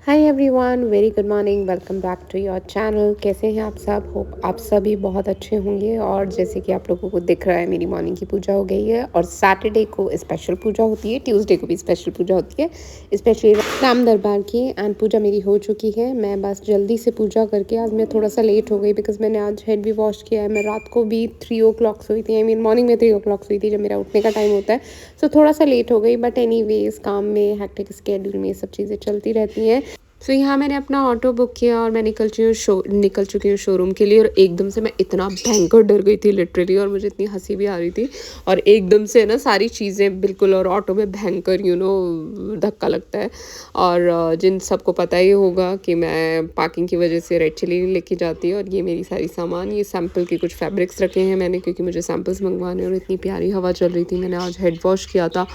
Hi everyone, very good morning. Welcome back to your channel. कैसे हैं आप सब? होप आप सभी बहुत अच्छे होंगे। और जैसे कि आप लोगों को दिख रहा है, मेरी मॉर्निंग की पूजा हो गई है और सैटरडे को स्पेशल पूजा होती है, ट्यूसडे को भी स्पेशल पूजा होती है, स्पेशली राम दरबार की। एंड पूजा मेरी हो चुकी है। मैं बस जल्दी से पूजा करके, आज मैं थोड़ा सा लेट हो गई बिकॉज मैंने आज हेड भी वॉश किया है। मैं रात को भी 3 o'clock सोई थी, आई मीन मॉर्निंग में 3 o'clock सोई थी जब मेरा उठने का टाइम होता है। सो थोड़ा सा लेट हो गई, बट एनी वेज काम में, हेक्टिक स्केड्यूल में ये सब चीज़ें चलती रहती हैं। सो यहाँ मैंने अपना ऑटो बुक किया और मैं निकल चुकी हूँ शोरूम के लिए। और एकदम से मैं इतना भयंकर डर गई थी लिटरली, और मुझे इतनी हंसी भी आ रही थी। और एकदम से ना सारी चीज़ें बिल्कुल, और ऑटो में भयंकर धक्का लगता है। और जिन सबको पता ही होगा कि मैं पार्किंग की वजह से रेड चिली नहीं लेके जाती। और ये मेरी सारी सामान, ये सैम्पल के कुछ फैब्रिक्स रखे हैं मैंने, क्योंकि मुझे सैम्पल्स मंगवाने। और इतनी प्यारी हवा चल रही थी, मैंने आज हेड वॉश किया था।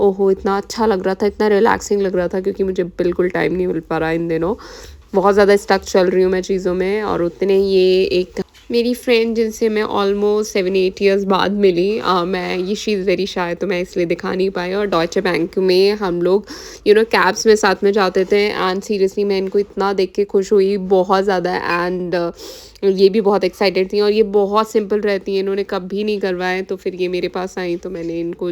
ओहो, इतना अच्छा लग रहा था, इतना रिलैक्सिंग लग रहा था, क्योंकि मुझे बिल्कुल टाइम नहीं मिल पा रहा इन दिनों। बहुत ज़्यादा स्टक चल रही हूँ मैं चीज़ों में। और उतने ये एक मेरी फ्रेंड जिनसे मैं ऑलमोस्ट 7-8 ईयर्स बाद मिली, मैं ये शी इज़ वेरी शाय, तो मैं इसलिए दिखा नहीं पाई। और डॉयचे बैंक में हम लोग कैब्स में साथ में जाते थे। एंड सीरियसली मैं इनको इतना देख के खुश हुई, बहुत ज़्यादा। एंड ये भी बहुत एक्साइटेड थी, और ये बहुत सिंपल रहती हैं, इन्होंने कभी नहीं करवाए। तो फिर ये मेरे पास आई, तो मैंने इनको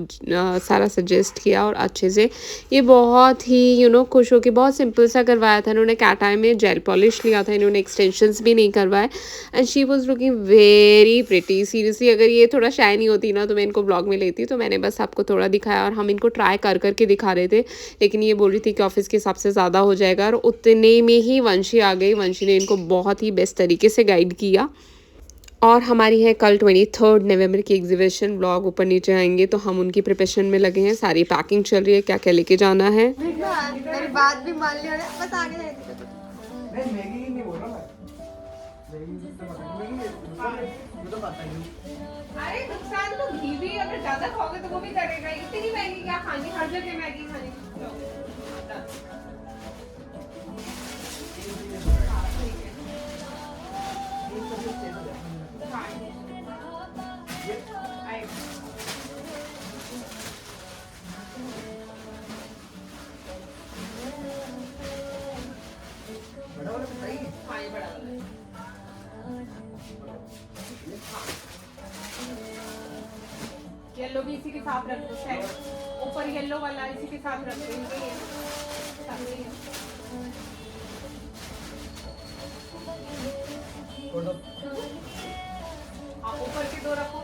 सारा सजेस्ट किया और अच्छे से ये बहुत ही खुश होकर बहुत सिंपल सा करवाया था। इन्होंने कैट आई में जेल पॉलिश लिया था, इन्होंने एक्सटेंशंस भी नहीं करवाए। And she was looking very pretty. Seriously अगर ये थोड़ा शाइनी होती ना तो मैं इनको ब्लॉग में लेती। तो मैंने बस आपको थोड़ा दिखाया, और हम इनको ट्राई कर करके दिखा रहे थे। लेकिन ये बोल रही थी कि ऑफिस के हिसाब से ज़्यादा हो जाएगा। और उतने में ही वंशी आ गई। वंशी ने इनको बहुत ही बेस्ट तरीके से गाइड किया। और हमारी है कल 23 नवंबर की एग्जीबिशन। ब्लॉग ऊपर नीचे आएंगे, तो हम उनकी प्रिपरेशन में लगे हैं। सारी पैकिंग चल रही है, क्या क्या लेके जाना है। मेरी बात भी मान लिया, बस आगे नहीं, मैगी नहीं बोल रहा मैं। अरे नुकसान तो घी भी अगर ज्यादा खाओगे तो वो भी करेगा। इतनी मैगी क्या खानी, हर जगह मैगी खानी। येलो भी इसी के साथ रख दो, शायद ऊपर येलो वाला इसी के साथ रख दो। आप ऊपर के दो रखो।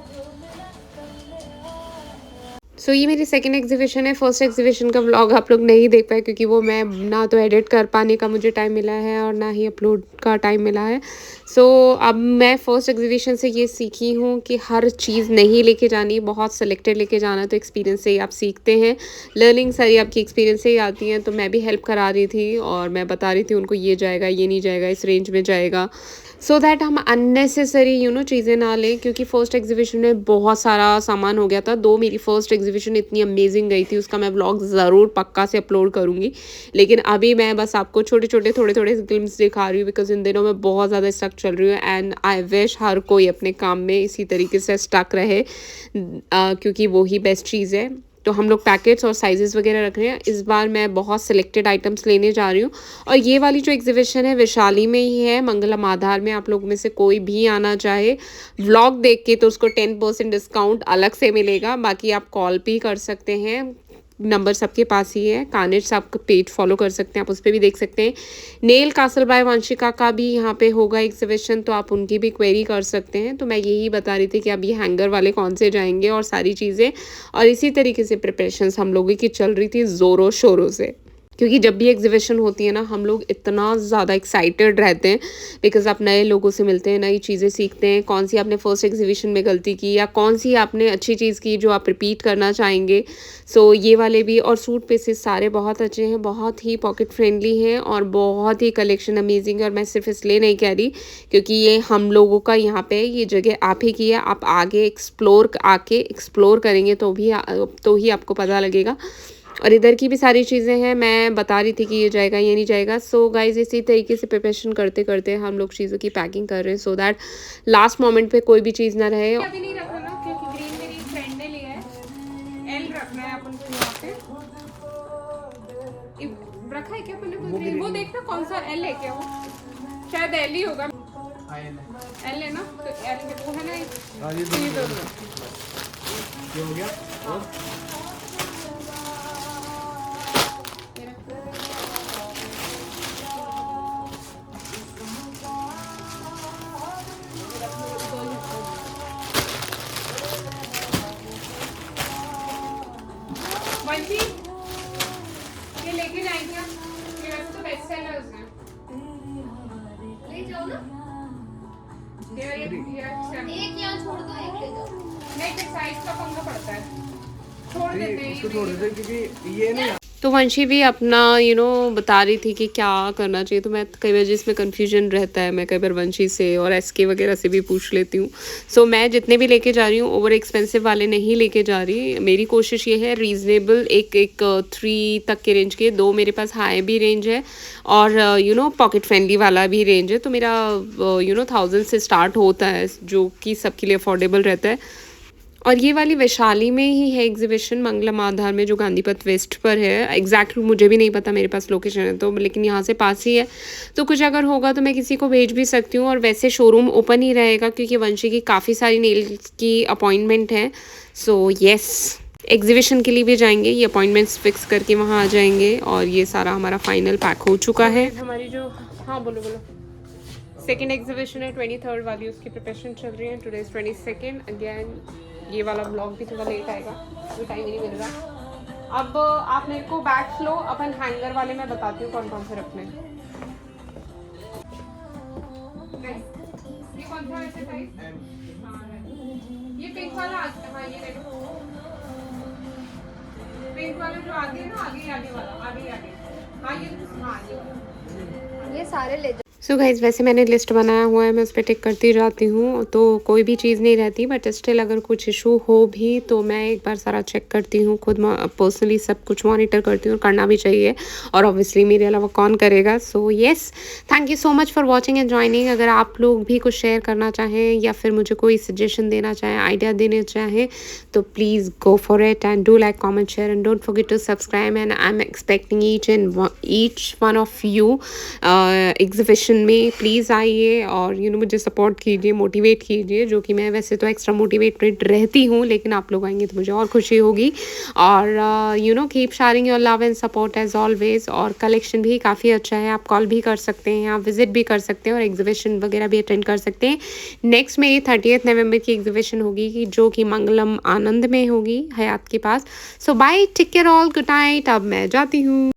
सो ये मेरी सेकंड एग्जीबिशन है। फर्स्ट एग्जीबिशन का व्लॉग आप लोग नहीं देख पाए, क्योंकि वो मैं ना तो एडिट कर पाने का मुझे टाइम मिला है, और ना ही अपलोड का टाइम मिला है। सो अब मैं फ़र्स्ट एग्जीबिशन से ये सीखी हूँ कि हर चीज़ नहीं लेके जानी, बहुत सेलेक्टेड लेके जाना। तो एक्सपीरियंस से ही आप सीखते हैं, लर्निंग सारी आपकी एक्सपीरियंस से ही आती हैं। तो मैं भी हेल्प करा रही थी, और मैं बता रही थी उनको ये जाएगा, ये नहीं जाएगा, इस रेंज में जाएगा, सो दैट हम अननेसेसरी चीज़ें ना लें। क्योंकि फ़र्स्ट एग्जीबिशन में बहुत सारा सामान हो गया था। दो मेरी फ़र्स्ट एग्जीबिशन इतनी अमेजिंग गई थी, उसका मैं व्लॉग ज़रूर पक्का से अपलोड करूँगी। लेकिन अभी मैं बस आपको छोटे-छोटे, थोड़े-थोड़े ग्लिम्स दिखा रही हूँ, बिकॉज़ इन दिनों मैं बहुत ज़्यादा स्टक चल रही हूँ। एंड आई विश हर कोई अपने काम में इसी तरीके से स्टक रहे, क्योंकि वो ही बेस्ट चीज़ है। तो हम लोग पैकेट्स और साइजेस वगैरह रख रहे हैं। इस बार मैं बहुत सिलेक्टेड आइटम्स लेने जा रही हूँ। और ये वाली जो एग्जीबिशन है वैशाली में ही है, मंगलम आधार में। आप लोगों में से कोई भी आना चाहे व्लॉग देख के तो उसको 10% डिस्काउंट अलग से मिलेगा। बाकी आप कॉल भी कर सकते हैं, नंबर सबके पास ही है। कानिट्स आप पेज फॉलो कर सकते हैं, आप उस पर भी देख सकते हैं। नेल कासल बाय वंशिका का भी यहाँ पे होगा एग्जीबिशन, तो आप उनकी भी क्वेरी कर सकते हैं। तो मैं यही बता रही थी कि अब ये हैंगर वाले कौन से जाएंगे और सारी चीज़ें। और इसी तरीके से प्रिपरेशंस हम लोगों की चल रही थी ज़ोरों शोरों से, क्योंकि जब भी एग्जीबिशन होती है ना, हम लोग इतना ज़्यादा एक्साइटेड रहते हैं, बिकॉज़ आप नए लोगों से मिलते हैं, नई चीज़ें सीखते हैं। कौन सी आपने फर्स्ट एग्जीबिशन में गलती की, या कौन सी आपने अच्छी चीज़ की जो आप रिपीट करना चाहेंगे। सो ये वाले भी। और सूट पीसेस सारे बहुत अच्छे हैं, बहुत ही पॉकेट फ्रेंडली हैं, और बहुत ही कलेक्शन अमेजिंग है। और मैं सिर्फ इसलिए नहीं कह रही क्योंकि ये हम लोगों का यहाँ पे ये जगह आप ही की है। आप आगे एक्सप्लोर करेंगे तो ही आपको पता लगेगा। और इधर की भी सारी चीज़ें हैं, मैं बता रही थी कि ये जाएगा, ये नहीं जाएगा। सो गाइज़, इसी तरीके से प्रिपरेशन करते करते हम लोग चीज़ों की पैकिंग कर रहे हैं, सो दैट लास्ट मोमेंट पे कोई भी चीज़ ना रहे। अभी नहीं रखना ना, क्योंकि ग्रीन मेरी फ्रेंड ने लिया है। एल रखना है अपन को यहाँ पे। रखा है क्या अपन ने? वो देखना कौन सा एल है क्या वो, शायद एल ही होगा। एल है ना, तो एल में वो है ना ये हो गया और वंशी ये लेके जाएंगे आप, ये वैसे तो बेस्ट सेलर्स हैं। ले जाओ ना, ये एक यहाँ छोड़ दो, एक ले जाओ। नहीं, फिर साइज का पंगा पड़ता है, छोड़ देते हैं इसको छोड़ देते क्योंकि ये नहीं तो वंशी भी अपना बता रही थी कि क्या करना चाहिए। तो मैं कई बार जिसमें कन्फ्यूजन रहता है, मैं कई बार वंशी से और एसके वगैरह से भी पूछ लेती हूँ। सो मैं जितने भी लेके जा रही हूँ ओवर एक्सपेंसिव वाले नहीं लेके जा रही। मेरी कोशिश ये है रीज़नेबल, एक 3 तक के रेंज के, 2 मेरे पास हाई भी रेंज है और पॉकेट फ्रेंडली वाला भी रेंज है। तो मेरा 1000 से स्टार्ट होता है, जो कि सबके लिए अफोर्डेबल रहता है। और ये वाली वैशाली में ही है एग्जीबिशन, मंगलम आधार में, जो गांधीपथ वेस्ट पर है। एग्जैक्ट मुझे भी नहीं पता, मेरे पास लोकेशन है तो, लेकिन यहाँ से पास ही है। तो कुछ अगर होगा तो मैं किसी को भेज भी सकती हूँ। और वैसे शोरूम ओपन ही रहेगा क्योंकि वंशी की काफ़ी सारी नेल्स की अपॉइंटमेंट है। सो येस, एग्जीबिशन के लिए भी जाएंगे, ये अपॉइंटमेंट्स फिक्स करके वहाँ आ जाएंगे। और ये सारा हमारा फाइनल पैक हो चुका है। हमारी जो, हाँ बोलो बोलो, सेकेंड एग्जीबिशन है 23rd वाली, उसकी प्रिपरेशन चल रही है। Today is 22nd। अगेन ये वाला ब्लॉग भी थोड़ा लेट आएगा, कोई टाइम ही नहीं मिल रहा। अब आप मेरे को बैग्स लो, अपन हैंगर वाले मैं बताती हूँ कौन कौन से रखने हैं। ये कौन सा वैसे साइज? ये पिंक वाला हाँ ये देखो, पिंक वाला जो आगे है ना, आगे आगे वाला, आगे आगे, हाँ ये वाला। ये सारे ले जाओ। सो गाइज़, वैसे मैंने लिस्ट बनाया हुआ है, मैं उस पर टिक करती जाती हूँ, तो कोई भी चीज़ नहीं रहती। बट स्टिल अगर कुछ इशू हो भी तो मैं एक बार सारा चेक करती हूँ, खुद पर्सनली सब कुछ मॉनिटर करती हूँ, करना भी चाहिए। और ऑब्वियसली मेरे अलावा कौन करेगा। So yes, thank you so much for watching and joining. अगर आप लोग भी कुछ शेयर करना चाहें या फिर मुझे कोई सजेशन देना चाहें, आइडिया देना चाहें, तो please go for it and do like, comment, share and don't forget to subscribe. And I am expecting each one of you exhibition में। प्लीज़ आइए और मुझे सपोर्ट कीजिए, मोटिवेट कीजिए, जो कि मैं वैसे तो एक्स्ट्रा मोटिवेटेड रहती हूँ, लेकिन आप लोग आएंगे तो मुझे और खुशी होगी। और keep sharing your love and support as always. और कलेक्शन भी काफ़ी अच्छा है, आप कॉल भी कर सकते हैं, आप विजिट भी कर सकते हैं और एग्जीबिशन वगैरह भी अटेंड कर सकते हैं। नेक्स्ट मेरी 30 नवंबर की एग्जीबिशन होगी, जो कि मंगलम आनंद में होगी, हयात के पास। So bye, take care all, good night. अब मैं जाती हूँ।